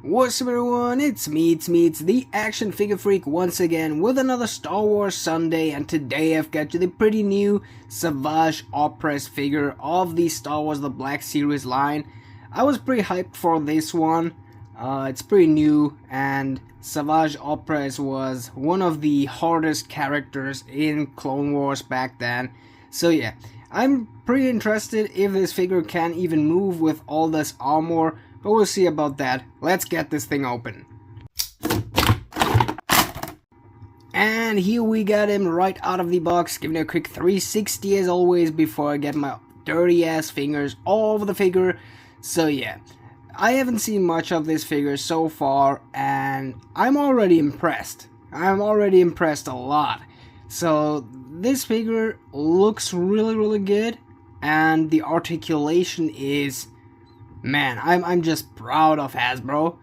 What's up everyone, it's me, the Action Figure Freak once again with another Star Wars Sunday, and today I've got you the pretty new Savage Opress figure of the Star Wars The Black Series line. I was pretty hyped for this one. It's pretty new, and Savage Opress was one of the hardest characters in Clone Wars back then. So yeah, I'm pretty interested if this figure can even move with all this armor. But we'll see about that. Let's get this thing open. And here we got him right out of the box, giving it a quick 360 as always before I get my dirty ass fingers all over the figure. So yeah, I haven't seen much of this figure so far, and I'm already impressed. I'm already impressed a lot. So this figure looks really good, and the articulation is... Man, I'm just proud of Hasbro.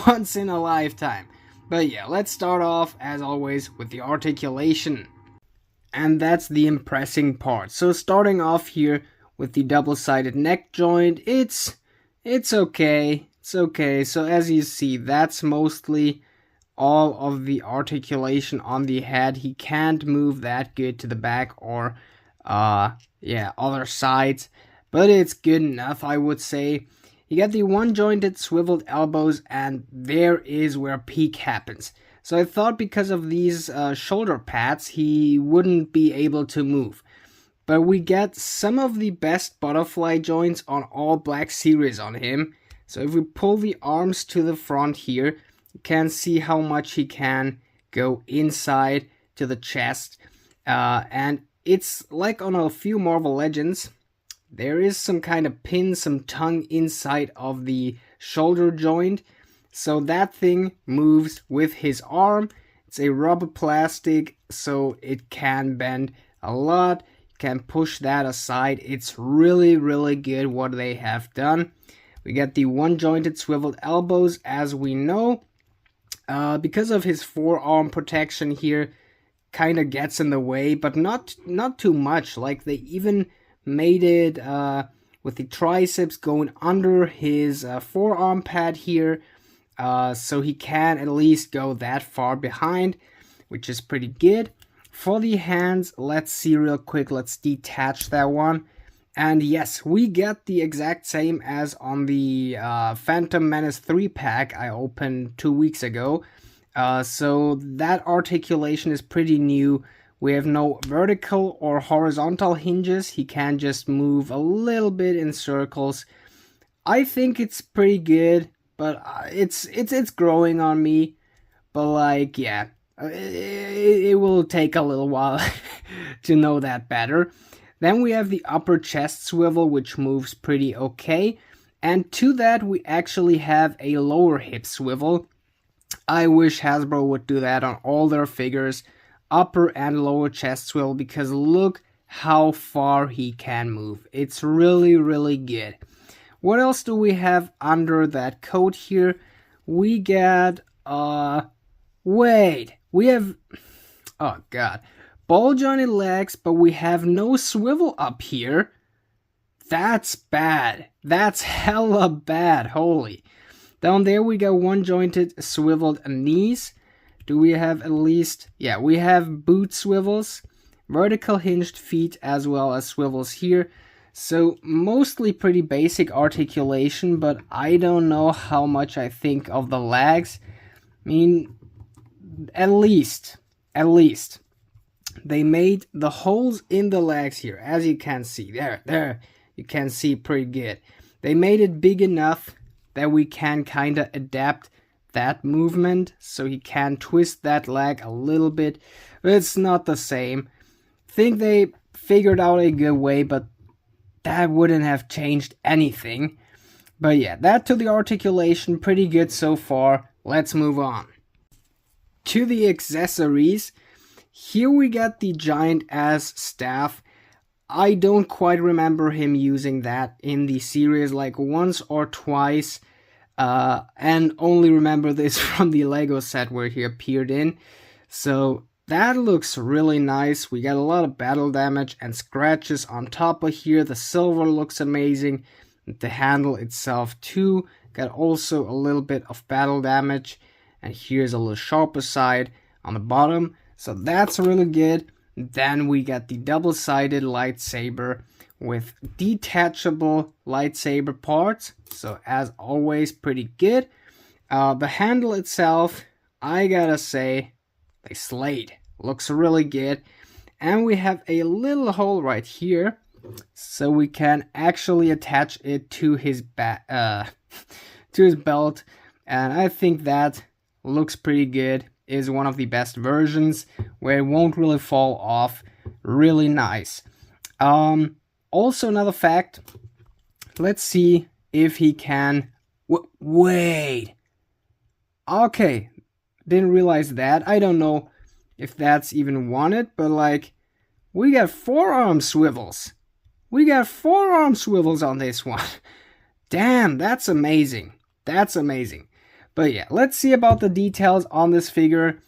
Once in a lifetime. But yeah, let's start off, as always, with the articulation. And that's the impressing part. So starting off here with the double-sided neck joint, it's okay. It's okay. So as you see, that's mostly all of the articulation on the head. He can't move that good to the back or, other sides. But it's good enough, I would say. You get the one-jointed swiveled elbows, and there is where peak happens. So I thought because of these shoulder pads, he wouldn't be able to move. But we get some of the best butterfly joints on all Black Series on him. So if we pull the arms to the front here, you can see how much he can go inside to the chest. And it's like on a few Marvel Legends. There is some kind of pin, some tongue inside of the shoulder joint. So that thing moves with his arm. It's a rubber plastic, so it can bend a lot. You can push that aside. It's really good what they have done. We get the one-jointed swiveled elbows, as we know. Because of his forearm protection here, kind of gets in the way, but not too much. Like they even made it with the triceps going under his forearm pad here, so he can at least go that far behind, which is pretty good. For the hands, let's see real quick, let's detach that one. And yes, we get the exact same as on the Phantom Menace 3 pack I opened 2 weeks ago. So that articulation is pretty new. We have no vertical or horizontal hinges. He can just move a little bit in circles. I think it's pretty good, but it's growing on me. But like, yeah, it will take a little while to know that better. Then we have the upper chest swivel, which moves pretty okay. And to that, we actually have a lower hip swivel. I wish Hasbro would do that on all their figures. Upper and lower chest swivel, because look how far he can move. It's really good. What else do we have under that coat here? We get we have, oh god, ball jointed legs, but we have no swivel up here. That's bad. That's hella bad. Holy. Down there we got one jointed swiveled knees. Do we have at least... Yeah, we have boot swivels, vertical hinged feet, as well as swivels here. So, mostly pretty basic articulation, but I don't know how much I think of the legs. I mean, at least, they made the holes in the legs here, as you can see. There, you can see pretty good. They made it big enough that we can kind of adapt that movement, so he can twist that leg a little bit, but it's not the same. Think they figured out a good way, but that wouldn't have changed anything. But yeah, that to the articulation, pretty good so far. Let's move on to the accessories. Here we got the giant ass staff. I don't quite remember him using that in the series, like once or twice. And only remember this from the Lego set where he appeared in. So that looks really nice. We got a lot of battle damage and scratches on top of here. The silver looks amazing. The handle itself too Got also a little bit of battle damage, and here's a little sharper side on the bottom, so that's really good. Then we got the double-sided lightsaber with detachable lightsaber parts, so as always pretty good. The handle itself, I gotta say, they slayed. Looks really good. And we have a little hole right here, so we can actually attach it to his to his belt, and I think that looks pretty good. Is one of the best versions where it won't really fall off. Really nice. Also another fact. Let's see if he can. Wait. Okay, didn't realize that. I don't know if that's even wanted, but like, we got forearm swivels. We got forearm swivels on this one. Damn, that's amazing. That's amazing. But yeah, let's see about the details on this figure,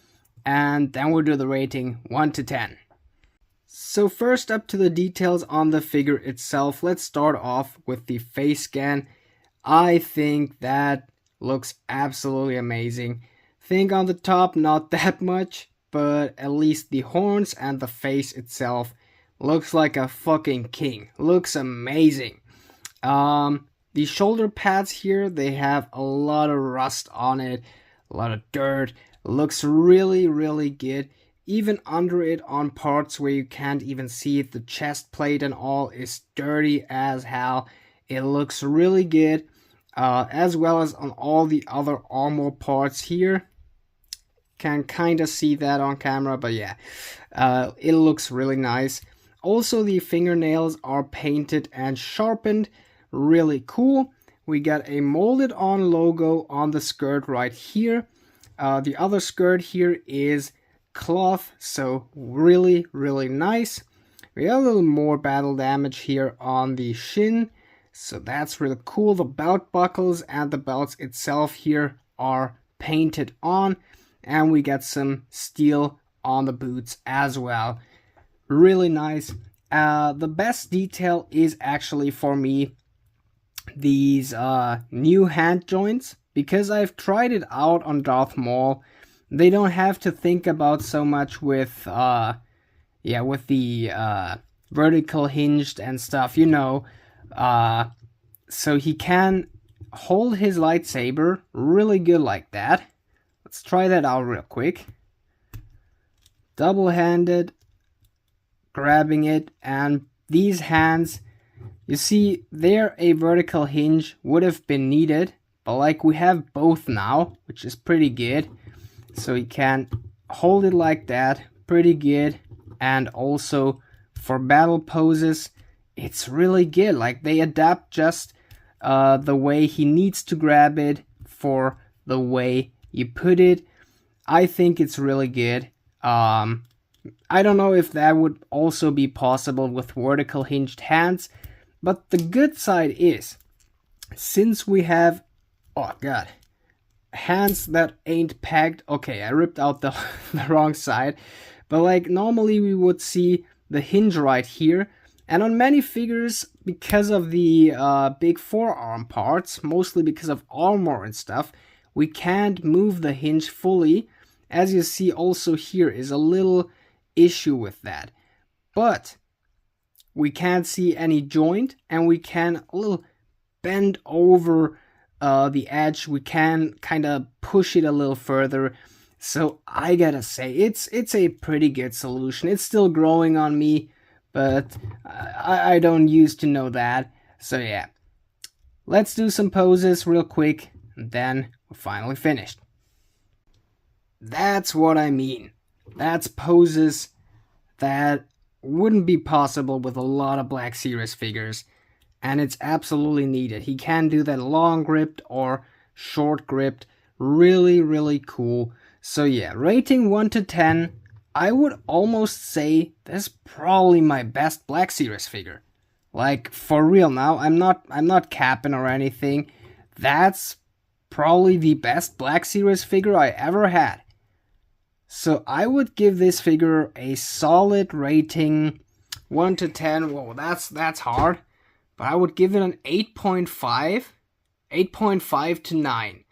and then we'll do the rating 1 to 10. So first up to the details on the figure itself, let's start off with the face scan. I think that looks absolutely amazing. Think on the top, not that much, but at least the horns and the face itself looks like a fucking king. Looks amazing. The shoulder pads here, they have a lot of rust on it, a lot of dirt. Looks really, really good. Even under it on parts where you can't even see it, the chest plate and all is dirty as hell. It looks really good, as well as on all the other armor parts here. Can kind of see that on camera, but yeah, it looks really nice. Also, the fingernails are painted and sharpened. Really cool. We got a molded on logo on the skirt right here. The other skirt here is cloth, so really, really nice. We got a little more battle damage here on the shin, so that's really cool. The belt buckles and the belts itself here are painted on, and we got some steel on the boots as well. Really nice. The best detail is actually for me these new hand joints, because I've tried it out on Darth Maul. They don't have to think about so much with with the vertical hinged and stuff, you know. So he can hold his lightsaber really good like that. Let's try that out real quick. Double-handed, grabbing it, and these hands, you see, there a vertical hinge would have been needed, but like we have both now, which is pretty good. So you can hold it like that, pretty good. And also for battle poses, it's really good. Like they adapt just the way he needs to grab it for the way you put it. I think it's really good. I don't know if that would also be possible with vertical hinged hands, but the good side is, since we have, oh god, hands that ain't pegged. Okay, I ripped out the wrong side, but like normally we would see the hinge right here, and on many figures, because of the big forearm parts, mostly because of armor and stuff, we can't move the hinge fully. As you see, also here is a little issue with that, but we can't see any joint, and we can a little bend over the edge. We can kind of push it a little further. So I gotta say, it's a pretty good solution. It's still growing on me, but I don't used to know that. So yeah, let's do some poses real quick, and then we're finally finished. That's what I mean. That's poses that wouldn't be possible with a lot of Black Series figures, and it's absolutely needed. He can do that long gripped or short gripped. Really, really cool. So yeah, rating 1 to 10, I would almost say that's probably my best Black Series figure. Like, for real now, I'm not capping or anything. That's probably the best Black Series figure I ever had. So I would give this figure a solid rating 1 to 10. Whoa, that's hard. But I would give it an 8.5. 8.5 to 9.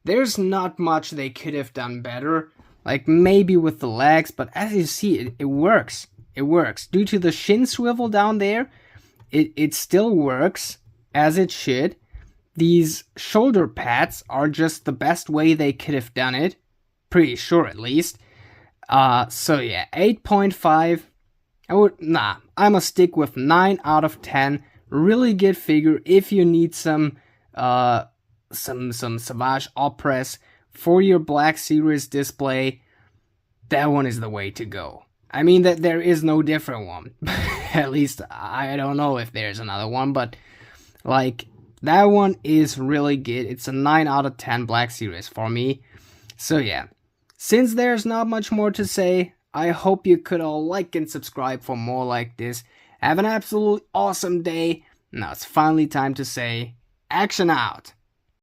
There's not much they could have done better, like maybe with the legs, but as you see, it works. It works. Due to the shin swivel down there, it still works as it should. These shoulder pads are just the best way they could have done it. Pretty sure, at least. So yeah, 8.5. I'ma stick with 9 out of 10. Really good figure if you need some Savage Opress for your Black Series display. That one is the way to go. I mean that there is no different one. At least I don't know if there's another one, but like that one is really good. It's a 9 out of 10 Black Series for me. So yeah, since there's not much more to say, I hope you could all like and subscribe for more like this. Have an absolutely awesome day. Now it's finally time to say, action out!